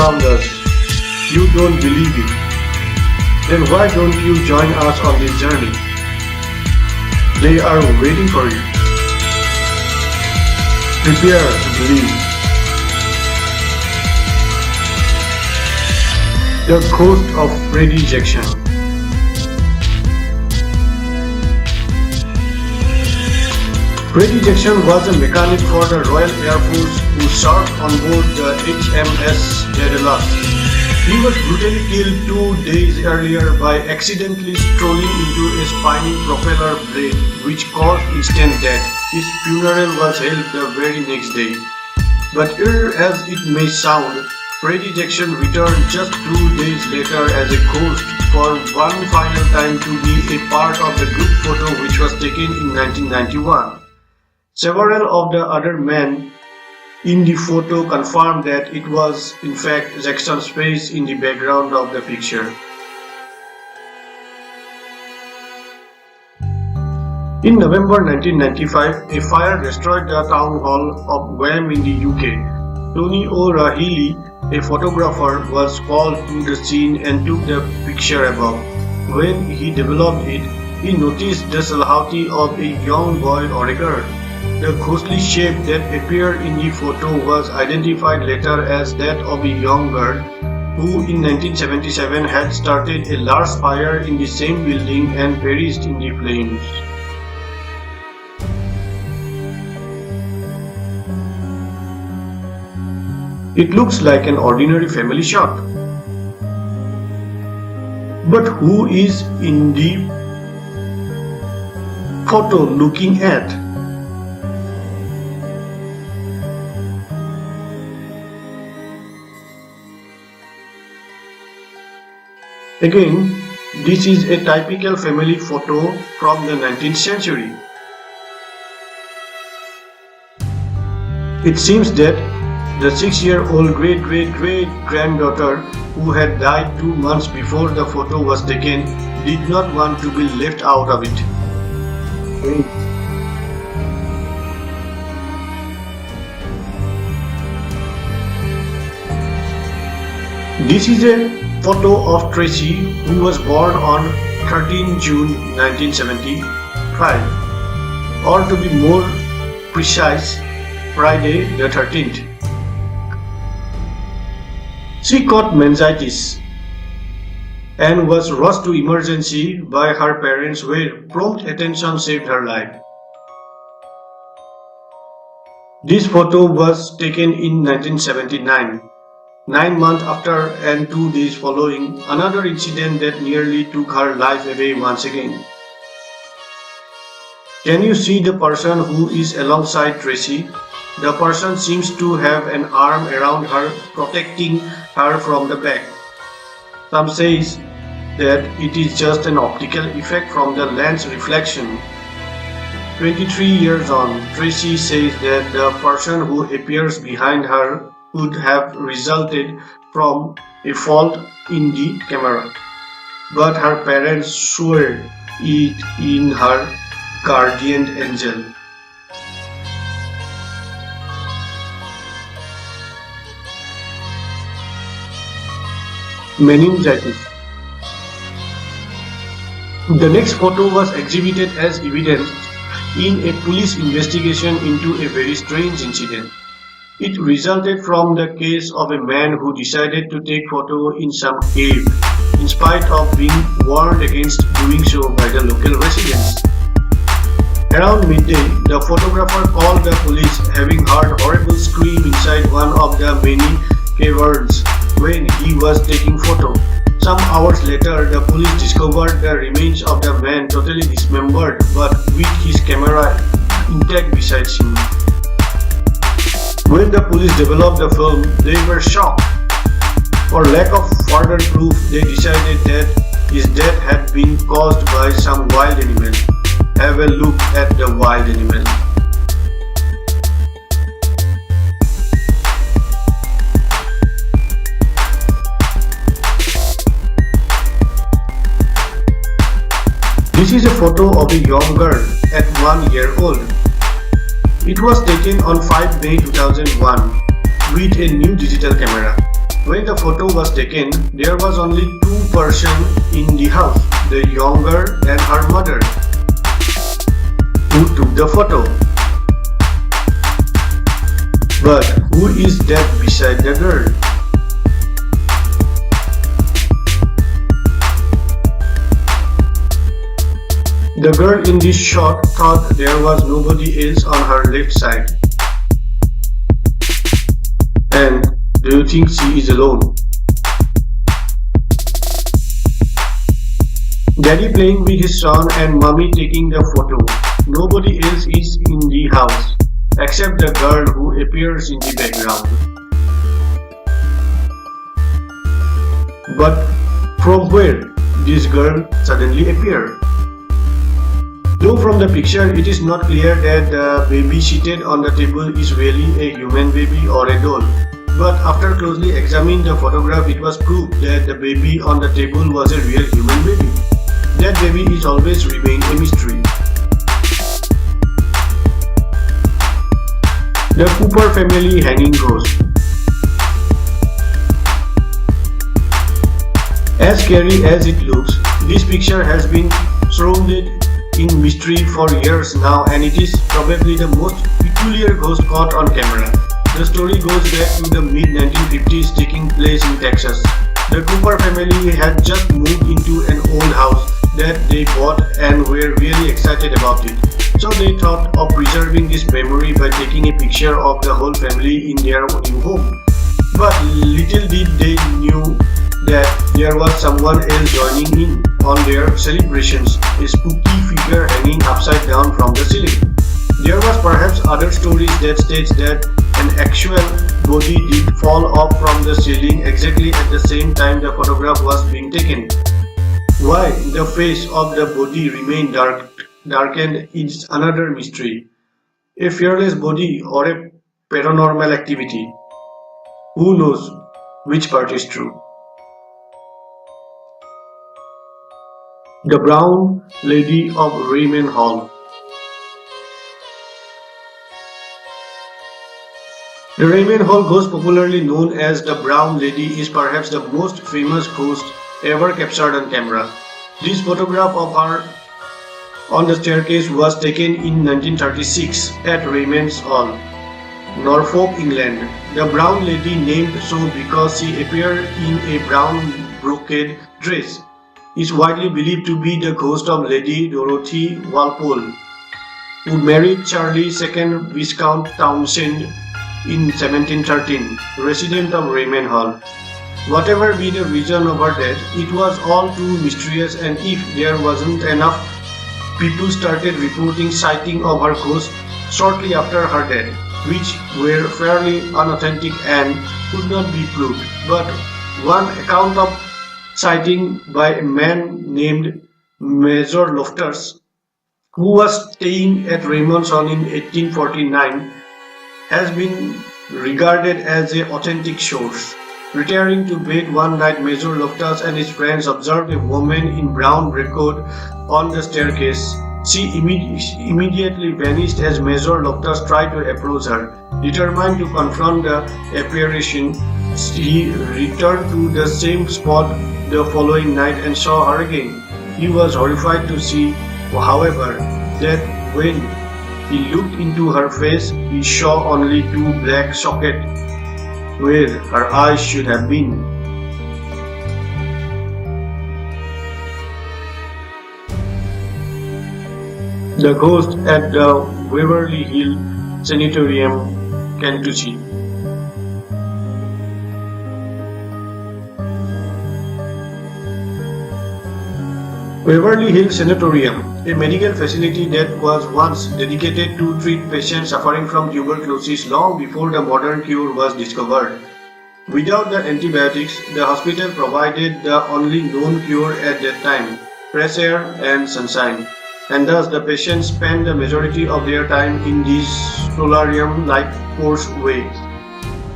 around us. You don't believe it. Then why don't you join us on this journey? They are waiting for you. Prepare to believe. The Ghost of Freddie Jackson. Freddie Jackson was a mechanic for the Royal Air Force who served on board the HMS Daedalus. He was brutally killed 2 days earlier by accidentally strolling into a spinning propeller blade which caused instant death. His funeral was held the very next day. But eerie as it may sound, Freddie Jackson returned just 2 days later as a ghost for one final time to be a part of the group photo which was taken in 1991. Several of the other men in the photo confirmed that it was in fact Jackson's face in the background of the picture. In November 1995, a fire destroyed the town hall of Wham in the UK. Tony O'Reilly, a photographer, was called to the scene and took the picture above. When he developed it, he noticed the silhouette of a young boy or a girl. The ghostly shape that appeared in the photo was identified later as that of a young girl who in 1977 had started a large fire in the same building and perished in the flames. It looks like an ordinary family shot. But who is in the photo looking at? Again, this is a typical family photo from the 19th century. It seems that the 6-year-old great-great-great-granddaughter who had died 2 months before the photo was taken did not want to be left out of it. This is a photo of Tracy, who was born on 13 June 1975, or to be more precise, Friday the 13th. She caught meningitis and was rushed to emergency by her parents where prompt attention saved her life. This photo was taken in 1979. 9 months after and 2 days following another incident that nearly took her life away once again. Can you see the person who is alongside Tracy? The person seems to have an arm around her protecting her from the back. Some says that it is just an optical effect from the lens reflection. 23 years on, Tracy says that the person who appears behind her could have resulted from a fault in the camera, but her parents swear it in her guardian angel. Meningitis. The next photo was exhibited as evidence in a police investigation into a very strange incident. It resulted from the case of a man who decided to take photo in some cave, in spite of being warned against doing so by the local residents. Around midday, the photographer called the police, having heard horrible scream inside one of the many caverns when he was taking photo. Some hours later, the police discovered the remains of the man totally dismembered but with his camera intact beside him. When the police developed the film, they were shocked. For lack of further proof, they decided that his death had been caused by some wild animal. Have a look at the wild animal. This is a photo of a young girl at 1 year old. It was taken on 5 May 2001 with a new digital camera. When the photo was taken, there was only two persons in the house, the young girl and her mother, who took the photo. But who is that beside the girl? The girl in this shot thought there was nobody else on her left side. And do you think she is alone? Daddy playing with his son and mommy taking the photo. Nobody else is in the house except the girl who appears in the background. But from where this girl suddenly appeared? Though from the picture it is not clear that the baby seated on the table is really a human baby or a doll. But after closely examining the photograph, it was proved that the baby on the table was a real human baby. That baby is always remained a mystery. The Cooper family hanging ghost. As scary as it looks, this picture has been surrounded in mystery for years now, and it is probably the most peculiar ghost caught on camera. The story goes back to the mid-1950s, taking place in Texas. The Cooper family had just moved into an old house that they bought and were really excited about it. So they thought of preserving this memory by taking a picture of the whole family in their new home. But little did they knew that there was someone else joining in on their celebrations, a spooky figure hanging upside down from the ceiling. There was perhaps other stories that states that an actual body did fall off from the ceiling exactly at the same time the photograph was being taken. Why the face of the body remained darkened is another mystery. A fearless body or a paranormal activity. Who knows which part is true? The Brown Lady of Raymond Hall. The Raymond Hall ghost, popularly known as the Brown Lady, is perhaps the most famous ghost ever captured on camera. This photograph of her on the staircase was taken in 1936 at Raymond's Hall, Norfolk, England. The Brown Lady, named so because she appeared in a brown brocade dress, is widely believed to be the ghost of Lady Dorothy Walpole, who married Charlie II Viscount Townshend in 1713, resident of Raymond Hall. Whatever be the reason of her death, it was all too mysterious, and if there wasn't enough, people started reporting sighting of her ghost shortly after her death, which were fairly unauthentic and could not be proved. But one account of sighting by a man named Major Loftus, who was staying at Raymond's Hall in 1849, has been regarded as an authentic source. Retiring to bed one night, Major Loftus and his friends observed a woman in brown breastcoat on the staircase. She immediately vanished as Major Loftus tried to approach her. Determined to confront the apparition, he returned to the same spot the following night and saw her again. He was horrified to see, however, that when he looked into her face, he saw only two black sockets where her eyes should have been. The ghost at the Waverly Hill Sanatorium, Kentucky. Waverly Hill Sanatorium, a medical facility that was once dedicated to treat patients suffering from tuberculosis long before the modern cure was discovered. Without the antibiotics, the hospital provided the only known cure at that time, fresh air and sunshine, and thus the patients spent the majority of their time in this solarium-like forced way.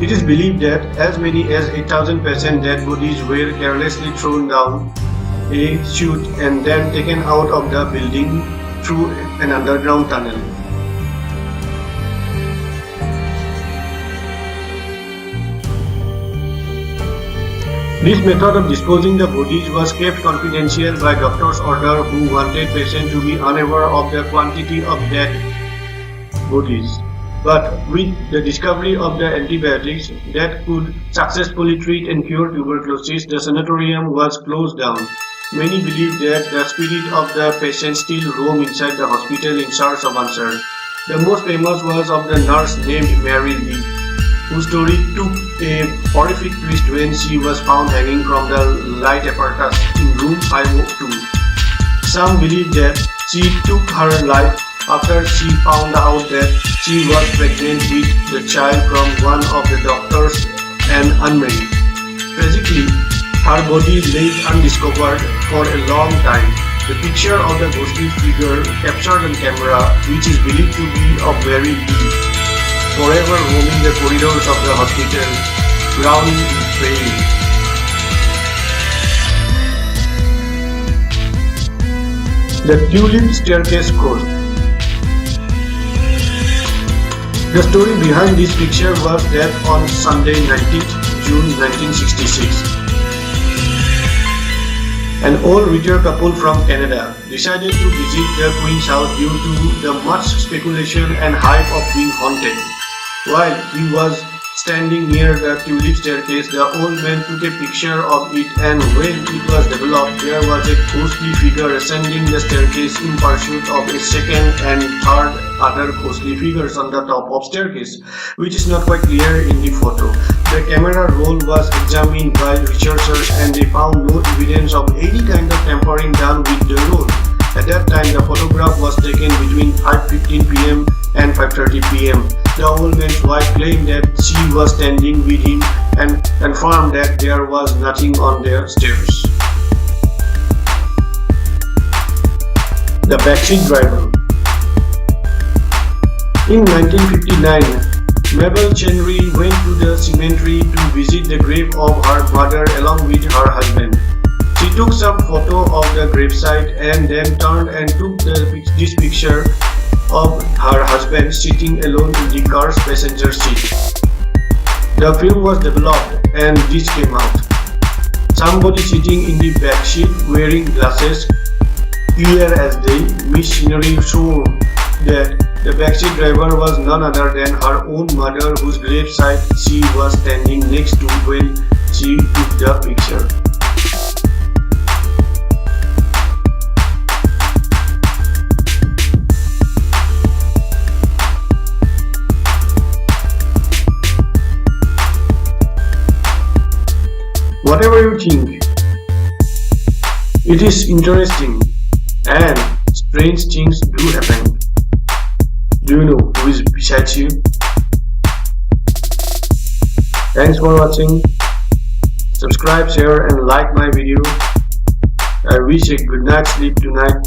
It is believed that as many as 8,000 patient dead bodies were carelessly thrown down a chute and then taken out of the building through an underground tunnel. This method of disposing the bodies was kept confidential by doctor's order who wanted patients to be unaware of the quantity of dead bodies. But with the discovery of the antibiotics that could successfully treat and cure tuberculosis, the sanatorium was closed down. Many believe that the spirit of the patient still roam inside the hospital in search of answers. The most famous was of the nurse named Mary Lee, whose story took a horrific twist when she was found hanging from the light apparatus in room 502. Some believe that she took her life after she found out that she was pregnant with the child from one of the doctors and unmarried. Tragically, her body lay undiscovered for a long time. The picture of the ghostly figure captured on camera, which is believed to be of Mary Lee, forever roaming the corridors of the hospital, drowning in pain. The Tulip Staircase Ghost. The story behind this picture was that on Sunday, 19th June 1966, an old retired couple from Canada decided to visit the Queen's house due to the much speculation and hype of being haunted. While he was standing near the tulip staircase, the old man took a picture of it, and when it was developed, there was a ghostly figure ascending the staircase in pursuit of a second and third other ghostly figures on the top of staircase, which is not quite clear in the photo. The camera roll was examined by researchers and they found no evidence of any kind of tampering done with the roll. At that time, the photograph was taken between 5:15 p.m. and 5:30 p.m. The old man's wife claimed that she was standing with him and confirmed that there was nothing on the stairs. The backseat driver. In 1959, Mabel Chenry went to the cemetery to visit the grave of her mother along with her husband. She took some photo of the gravesite and then turned and took this picture of her husband sitting alone in the car's passenger seat. The film was developed and this came out. Somebody sitting in the back seat wearing glasses, clear as day. Miss Chenry showed that the backseat driver was none other than her own mother, whose gravesite she was standing next to when she took the picture. Whatever you think, it is interesting and strange things do happen. Do you know who is beside you? Thanks for watching. Subscribe, share and like my video. I wish a good night's sleep tonight.